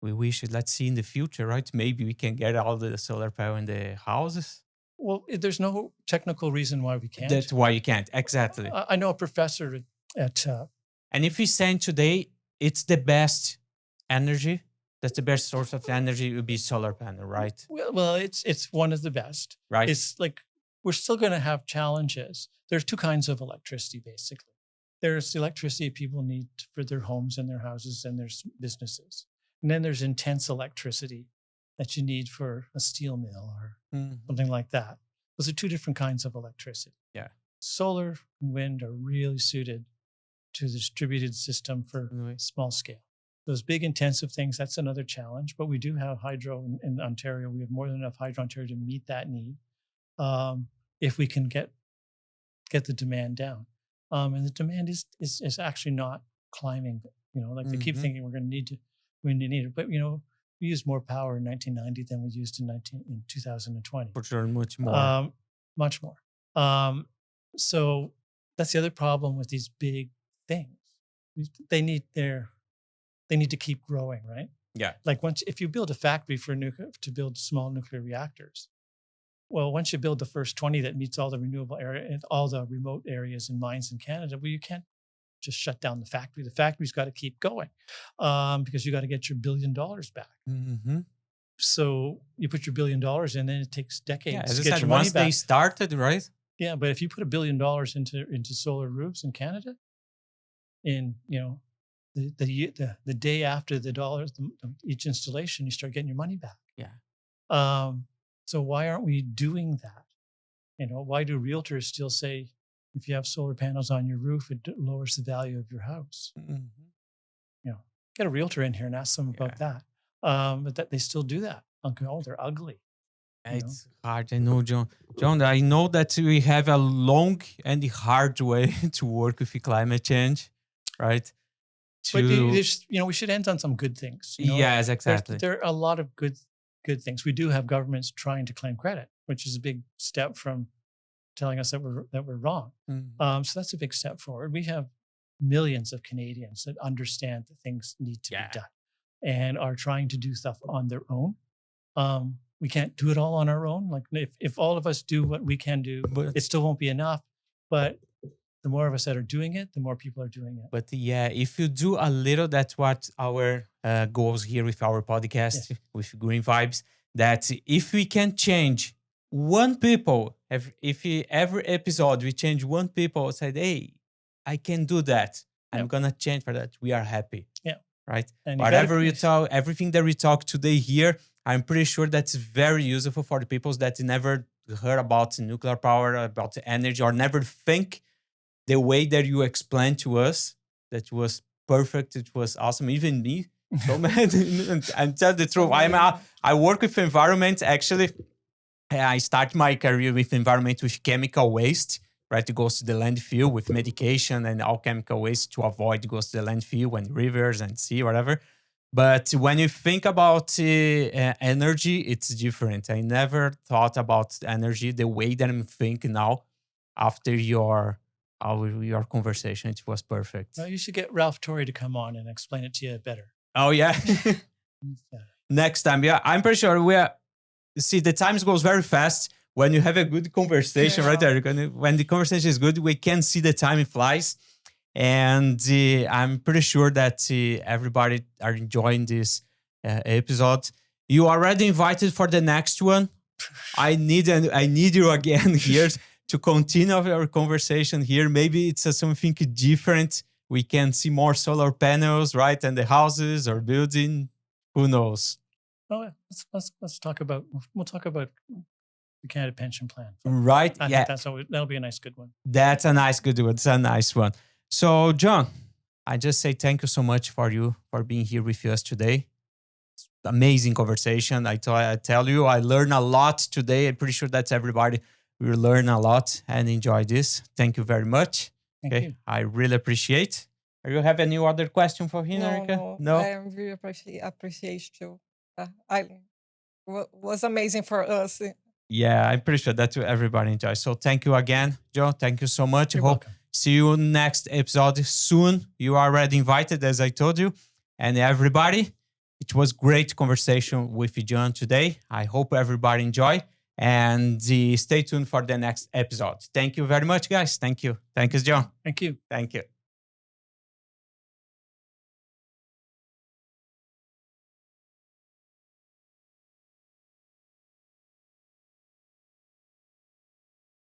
We should, let's see in the future, right? Maybe we can get all the solar power in the houses. Well, there's no technical reason why we can't. That's why you can't. Exactly. I know a professor at And if you're saying today it's the best energy, that's the best source of energy, it would be solar panel, right? well, it's one of the best. Right. It's like we're still going to have challenges. There's two kinds of electricity, basically. There's the electricity people need for their homes and their houses and their businesses. And then there's intense electricity that you need for a steel mill or something like that. Those are two different kinds of electricity. Yeah. Solar and wind are really suited to the distributed system for small scale. Those big intensive things, that's another challenge, but we do have hydro in Ontario. We have more than enough hydro in Ontario to meet that need, if we can get the demand down. And the demand is actually not climbing. They keep thinking we need it, but we used more power in 1990 than we used in 2020. For sure, much more. Much more. So that's the other problem with these big things. They need to keep growing, right? Yeah. Like if you build a factory to build small nuclear reactors, well, once you build the first 20 that meets all the renewable area and all the remote areas and mines in Canada, well, you can't just shut down the factory. The factory's got to keep going, because you got to get your $1 billion back. So you put your $1 billion in, then it takes decades to get your money once back. they started, right? Yeah, but if you put $1 billion into solar roofs in Canada, in the day after each installation, you start getting your money back. Yeah. So why aren't we doing that? Why do realtors still say if you have solar panels on your roof, it lowers the value of your house? Get a realtor in here and ask them about that. But that they still do that. Oh, they're ugly. It's hard. I know, John. John, I know that we have a long and hard way to work with climate change, right? But we should end on some good things. Yes, exactly. There are a lot of good things. We do have governments trying to claim credit, which is a big step from telling us that we're wrong. So that's a big step forward. We have millions of Canadians that understand that things need to be done and are trying to do stuff on their own. We can't do it all on our own. Like if all of us do what we can do, it still won't be enough. But The more of us that are doing it, the more people are doing it. But yeah, if you do a little, that's what our goals here with our podcast, with Green Vibes, that if we can change one people, every episode we change one people, said, hey, I can do that. I'm going to change for that. We are happy. Yeah. Right? And whatever you talk, everything that we talk today here, I'm pretty sure that's very useful for the people that never heard about nuclear power, about energy, or never think the way that you explained to us. That was perfect. It was awesome. Even me, so mad. And tell the truth, I work with environment. Actually, I start my career with environment with chemical waste. Right, it goes to the landfill with medication and all chemical waste to avoid goes to the landfill and rivers and sea, whatever. But when you think about energy, it's different. I never thought about energy the way that I'm thinking now after your conversation. It was perfect. Well, you should get Ralph Torrey to come on and explain it to you better. Oh, yeah. Next time. Yeah, I'm pretty sure see, the time goes very fast. When you have a good conversation right there, when the conversation is good, we can see the time flies. And I'm pretty sure that everybody are enjoying this episode. You are already invited for the next one. I need you again here to continue our conversation here. Maybe it's something different. We can see more solar panels, right? And the houses or building. Who knows? Oh, let's talk about. We'll talk about the Canada pension plan. Right. I think that'll be a nice good one. That's a nice good one. It's a nice one. So, John, I just say thank you so much for being here with us today. It's amazing conversation. I tell you, I learned a lot today. I'm pretty sure that everybody will learn a lot and enjoy this. Thank you very much. Thank you. I really appreciate. Do you have any other question for him, Erica? No. I really appreciate you. Was amazing for us. Yeah, I'm pretty sure that everybody enjoys. So thank you again, Joe. Thank you so much. You're welcome. See you next episode soon. You are already invited, as I told you. And everybody, it was great conversation with John today. I hope everybody enjoy. And stay tuned for the next episode. Thank you very much, guys. Thank you. Thank you, John. Thank you. Thank you.